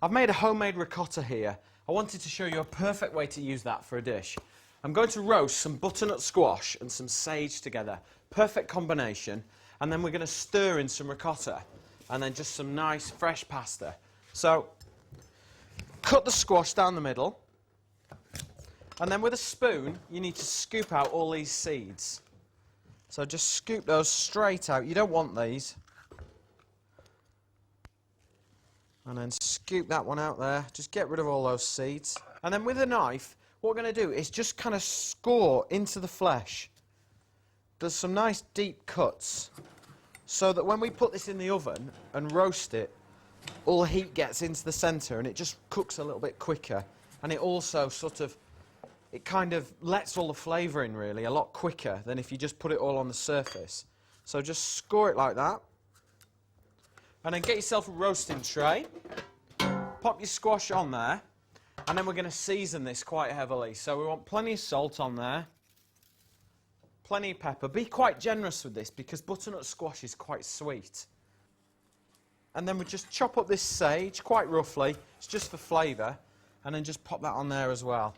I've made a homemade ricotta here. I wanted to show you a perfect way to use that for a dish. I'm going to roast some butternut squash and some sage together. Perfect combination. And then we're going to stir in some ricotta and then just some nice fresh pasta. So, cut the squash down the middle. And then with a spoon, you need to scoop out all these seeds. So just scoop those straight out. You don't want these. And then scoop that one out there. Just get rid of all those seeds. And then with a knife, what we're going to do is just kind of score into the flesh. There's some nice deep cuts. So that when we put this in the oven and roast it, all the heat gets into the centre and it just cooks a little bit quicker. And it also it kind of lets all the flavour in really a lot quicker than if you just put it all on the surface. So just score it like that. And then get yourself a roasting tray. Pop your squash on there. And then we're going to season this quite heavily. So we want plenty of salt on there. Plenty of pepper. Be quite generous with this because butternut squash is quite sweet. And then we just chop up this sage quite roughly. It's just for flavour. And then just pop that on there as well.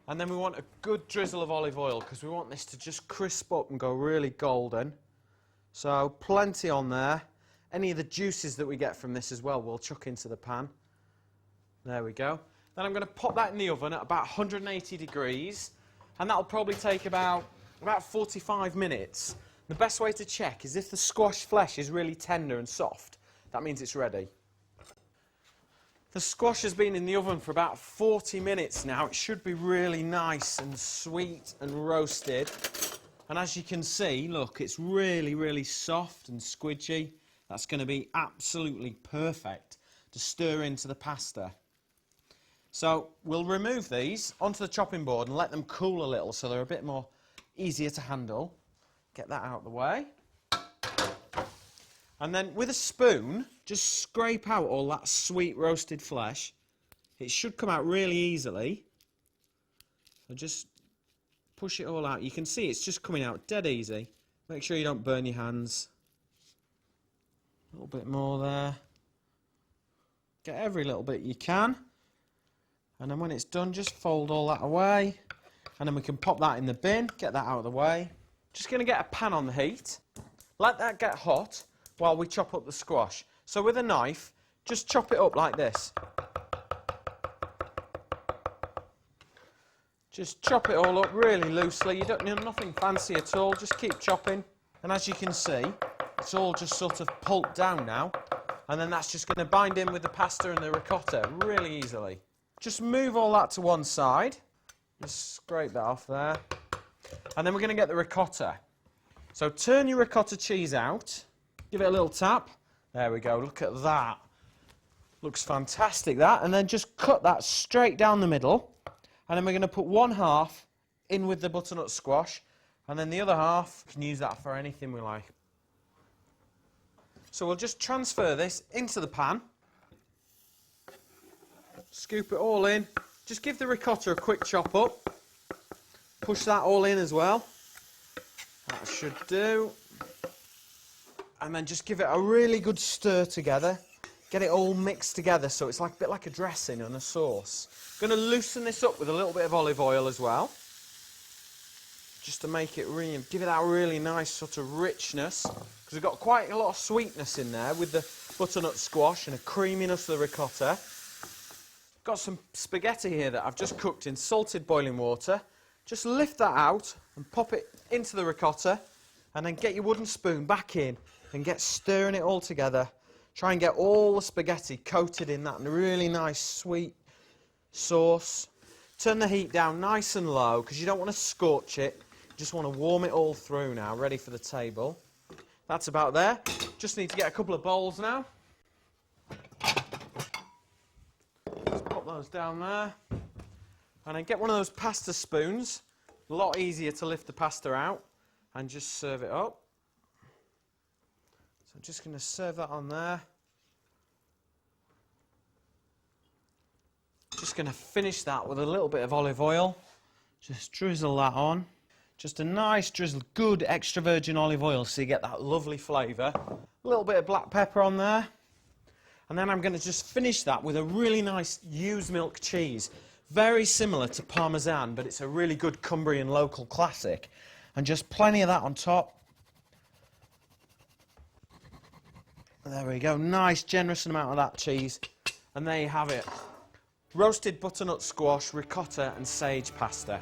And then we want a good drizzle of olive oil because we want this to just crisp up and go really golden. So plenty on there. Any of the juices that we get from this as well we'll chuck into the pan. There we go. Then I'm going to pop that in the oven at about 180 degrees. And that'll probably take about 45 minutes. The best way to check is if the squash flesh is really tender and soft. That means it's ready. The squash has been in the oven for about 40 minutes now. It should be really nice and sweet and roasted. And as you can see, look, it's really, really soft and squidgy. That's going to be absolutely perfect to stir into the pasta. So we'll remove these onto the chopping board and let them cool a little so they're a bit more easier to handle. Get that out of the way. And then with a spoon, just scrape out all that sweet roasted flesh. It should come out really easily. So just push it all out. You can see it's just coming out dead easy. Make sure you don't burn your hands. A little bit more there. Get every little bit you can. And then when it's done, just fold all that away. And then we can pop that in the bin, get that out of the way. Just going to get a pan on the heat. Let that get hot while we chop up the squash. So with a knife, just chop it up like this. Just chop it all up really loosely. You don't need nothing fancy at all. Just keep chopping. And as you can see, it's all just sort of pulped down now. And then that's just going to bind in with the pasta and the ricotta really easily. Just move all that to one side. Just scrape that off there. And then we're going to get the ricotta. So turn your ricotta cheese out. Give it a little tap. There we go. Look at that. Looks fantastic, that. And then just cut that straight down the middle. And then we're going to put one half in with the butternut squash. And then the other half, we can use that for anything we like. So we'll just transfer this into the pan. Scoop it all in. Just give the ricotta a quick chop up. Push that all in as well. That should do. And then just give it a really good stir together. Get it all mixed together so it's like a bit like a dressing and a sauce. Going to loosen this up with a little bit of olive oil as well. Just to make it really, give it that really nice sort of richness. Because we've got quite a lot of sweetness in there with the butternut squash and a creaminess of the ricotta. Got some spaghetti here that I've just cooked in salted boiling water. Just lift that out and pop it into the ricotta. And then get your wooden spoon back in and get stirring it all together. Try and get all the spaghetti coated in that really nice sweet sauce. Turn the heat down nice and low because you don't want to scorch it. You just want to warm it all through now, ready for the table. That's about there. Just need to get a couple of bowls now. Just pop those down there. And then get one of those pasta spoons. A lot easier to lift the pasta out. And just serve it up. So I'm just going to serve that on there. Just going to finish that with a little bit of olive oil. Just drizzle that on. Just a nice drizzle, good extra virgin olive oil so you get that lovely flavour. A little bit of black pepper on there. And then I'm going to just finish that with a really nice ewe's milk cheese. Very similar to Parmesan, but it's a really good Cumbrian local classic. And just plenty of that on top. There we go. Nice, generous amount of that cheese. And there you have it. Roasted butternut squash, ricotta and sage pasta.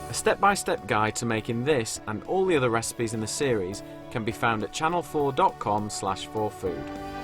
A step-by-step guide to making this and all the other recipes in the series can be found at channel4.com/4food.